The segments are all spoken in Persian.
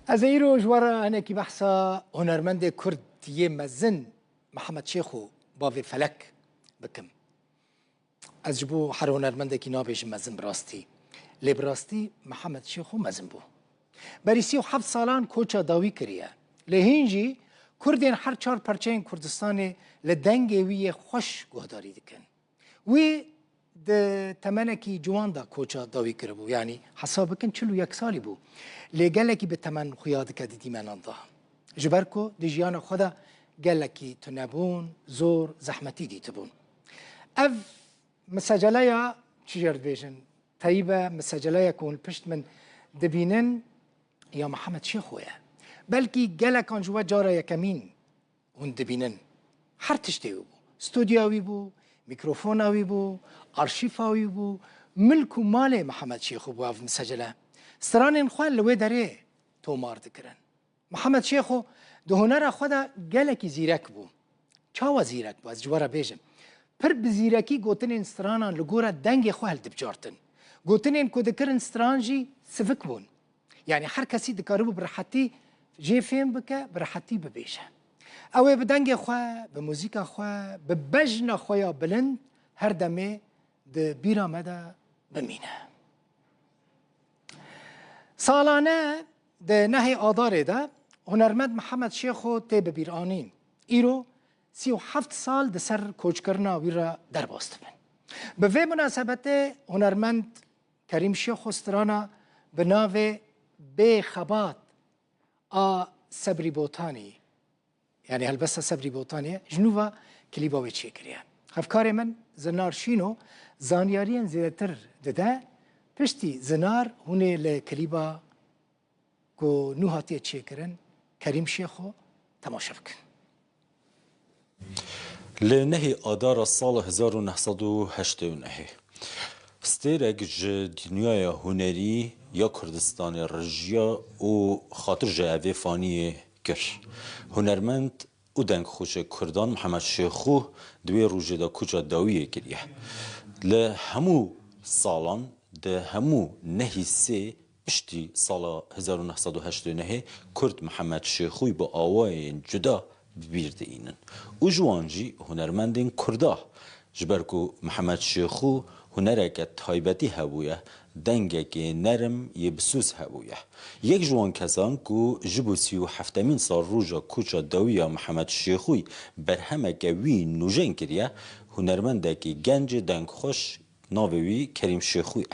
از ایرو جوارا هنکی بحثا هنرمند کردی مزن محمد شیخو باوی فلک بکم. از جبو هر هنرمند کی نابش مزن براستی. لبراستی محمد شیخو مزن بو. بری 37 سالان کوچا داوی کریه. لهینجی کردین هر چهار پرچین کردستان لدنگی وی خوش گهداری دکن. وی د تمنکی جوان دا کوچا داوی کربو یعنی حساب کن 41 سالی بو لگلکی به تمن خیاد کدی دیمنان دا جبرکو دی جیان خدا گلکی تنبون زور زحمتی دی تبون اف مسجله یا چجرد بیشن طیبه مسجله یا کون پشت من دبینن یا محمد شیخویه بلکی گلکان جوا جارا یکمین هون دبینن هر تشتیو بو استودیوی بو میکروفوناوی بو آرشیفاوی بو ملک و مال محمد شیخو بو اف مسجله سترانین خواه لوی داره تومار دکرن محمد شیخو ده هنر خدا گلکی زیرک بو چاوا زیرک بو از جوارا بیجم پر بزیرکی گوتنین سترانان لگورا دنگ خواه هل دبجارتن گوتنین که دکرن سترانجی سفک بون یعنی هر کسی دکارو برحتی جی فیم بکه برحتی ببیشه اوه بدنگ خواه به موزیک خواه به بجن خواه بلند هر دمه ده بیرا مده بمینه سالانه ده نهی آداره ده هنرمند محمد شیخو تی ببیرانین ایرو 37 سال ده سر کوچ کرنا ویرا در باست من به وی مناسبت هنرمند کریم شیخو سترانا به ناو بی خبات صبری بوتانی یعنی هلبسته صبری بوتانی جنوبا کلیباوی چیه کریه افکار من زنار شینو زانیارین زیادتر دده پشتی زنار هونه لکلیبا کو نوهاتی چیه کرن کریم شیخو تماشا بکن لنهی آدار سال 1989 ستیرک دنیای هنری یا کردستان رژیا و خاطر جعوی فانی کر هنرمند او دنگ خوش کردان محمد شیخو دوی روژه دا کجا داویه کریه لهمو سالان ده همو نهی سه پشتی سال 1989 کرد محمد شیخوی با آوای جدا بیرده اینن او جوانجی هنرمندین کرده جبرکو محمد شیخو هنرک تایبتی هبویه دنگک نرم یه بسوس هبویه یک جوان کسان کو جبوسی و هفتمین سال روژا کوچا داویا محمد شیخوی برهمک وی نوژن کریه هنرمندکی گنج دنگ خوش ناوی کریم شیخویه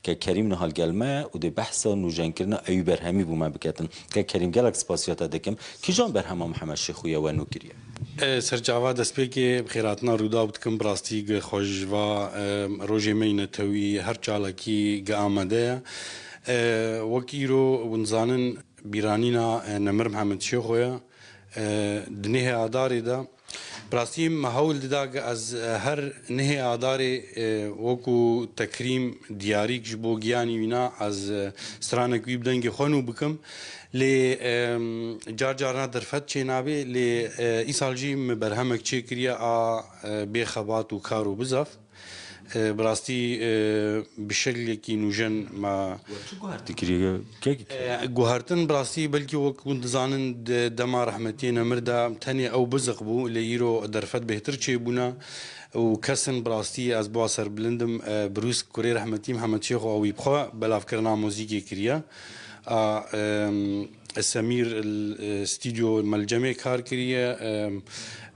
که کریم نهال گلمه و ده بحثا نوژن کرنا ایو برهمی بومه بکتن که کریم گلک سپاسیاتا دکم کی جان برهما محمد شیخویه و نو کریه سرجاوا دەستپێکی بخێراتنا ڕوودا بکەم بڕاستی خۆشوا ڕۆژێ مەینەتەوی هەر چاڵێکی گەئامەدەیە وەک ئیرۆ ونزانن بیرانینا نەمر محەممەد شێخۆیە دنێهێ ئادارێدا بڕاستی مەهەول ددا ئەز هەر نهێ ئادارێ وەکو تەکریم دیاریک ji بۆ گیانی وینا ئەز سرانێکی بدەنگی خۆن و بکەم لێ جار جارنا دەرفەت چێ نابێ لێ ئیساڵژی بەرهەمێک چێ کریە ئا بێخەبات و کار و بزاف بڕاستی بشەکلێکی نوژەن گوهرتن بڕاستی بەلکی وەکو دەزانن دەما ڕەحمەتیە نەمردا تەنێ ئەو بزق بوو لە ئیرۆ دەرفەت بهتر چێ بوونا و کەسن بڕاستی ئەس بۆ سەر بلندم بروس کوڕێ ڕەحمەتی محەممەد شێخ ئەوی بخوا بەلافکردنا مۆزیکی کریە سمیر استودیو ملجمه کار کریه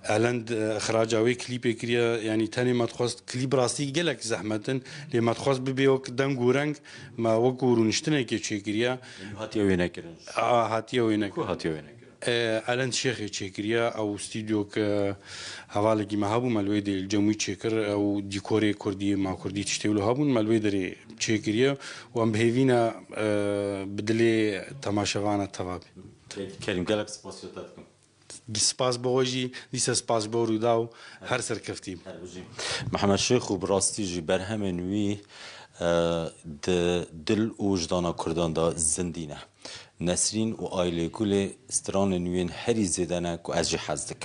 الند اخراجاوی کلیپ کریه یعنی تنی متخواست کلیپ راستی گلک زحمتن لی متخواست ببیوک دنگ و رنگ ما وکو رونشتنه که چه کریه هاتیه وی نکرن هاتیه وی نکرن الان شیخ چه کریه او استودیو که حوالگی ما هبو ملوی دل جمعی چه کر او دیکوری کردی ما کردی تشتیلو هبون ملوی دری چه کریه و ام بهوینا بدلی تماشاوانه تواب کریم گلک سپاسیاتت کن سپاس بوجی دیس سپاس بورو داو هر سر کفتیم محمد شیخ و براستی جی برهمن وی دل وجدانا کردان دا زندینه نسرین و آیله گل استران نوین هری زدنه که از جی حزدک